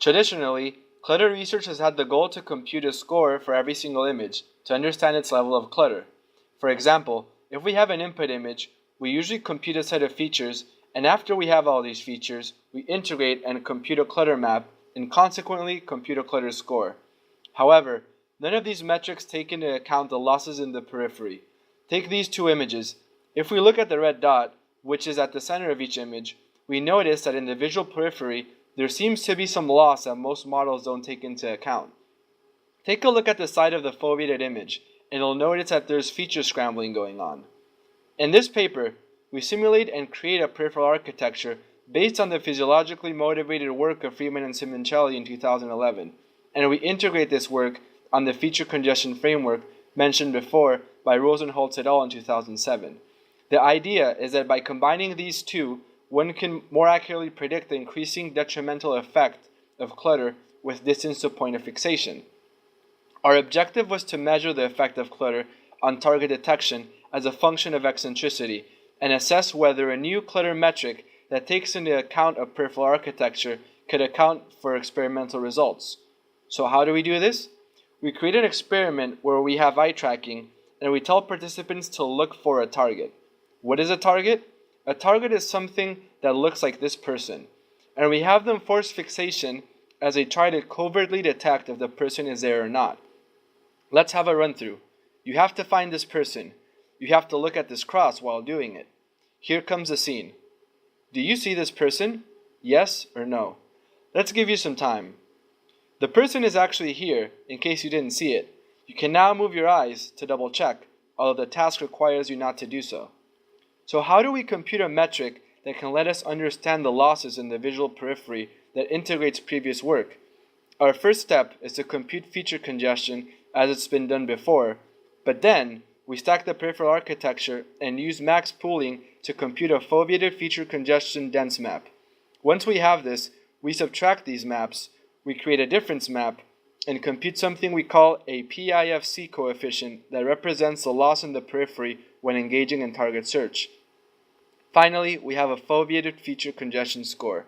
Traditionally, clutter research has had the goal to compute a score for every single image to understand its level of clutter. For example, if we have an input image, we usually compute a set of features, and after we have all these features, we integrate and compute a clutter map, and consequently compute a clutter score. However, none of these metrics take into account the losses in the periphery. Take these two images. If we look at the red dot, which is at the center of each image, we notice that in the visual periphery, there seems to be some loss that most models don't take into account. Take a look at the side of the foveated image, and you'll notice that there's feature scrambling going on. In this paper, we simulate and create a peripheral architecture based on the physiologically motivated work of Freeman and Simoncelli in 2011, and we integrate this work on the feature congestion framework mentioned before by Rosenholz et al. In 2007. The idea is that by combining these two, one can more accurately predict the increasing detrimental effect of clutter with distance to point of fixation. Our objective was to measure the effect of clutter on target detection as a function of eccentricity and assess whether a new clutter metric that takes into account a peripheral architecture could account for experimental results. So how do we do this? We create an experiment where we have eye tracking and we tell participants to look for a target. What is a target? A target is something that looks like this person, and we have them force fixation as they try to covertly detect if the person is there or not. Let's have a run through. You have to find this person. You have to look at this cross while doing it. Here comes the scene. Do you see this person? Yes or no? Let's give you some time. The person is actually here, in case you didn't see it. You can now move your eyes to double check, although the task requires you not to do so. So how do we compute a metric that can let us understand the losses in the visual periphery that integrates previous work? Our first step is to compute feature congestion as it's been done before, but then we stack the peripheral architecture and use max pooling to compute a foveated feature congestion dense map. Once we have this, we subtract these maps, we create a difference map, and compute something we call a PIFC coefficient that represents the loss in the periphery when engaging in target search. Finally, we have a foveated feature congestion score.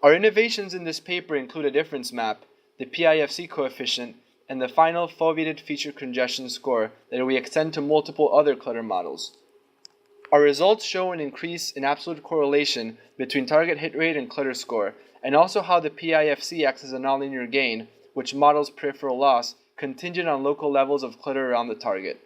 Our innovations in this paper include a difference map, the PIFC coefficient, and the final foveated feature congestion score that we extend to multiple other clutter models. Our results show an increase in absolute correlation between target hit rate and clutter score, and also how the PIFC acts as a nonlinear gain, which models peripheral loss contingent on local levels of clutter around the target.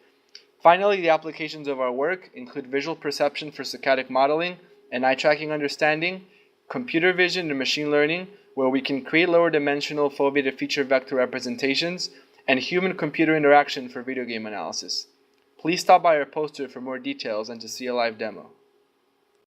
Finally, the applications of our work include visual perception for stochastic modeling and eye tracking understanding, computer vision and machine learning, where we can create lower dimensional foveated feature vector representations, and human-computer interaction for video game analysis. Please stop by our poster for more details and to see a live demo.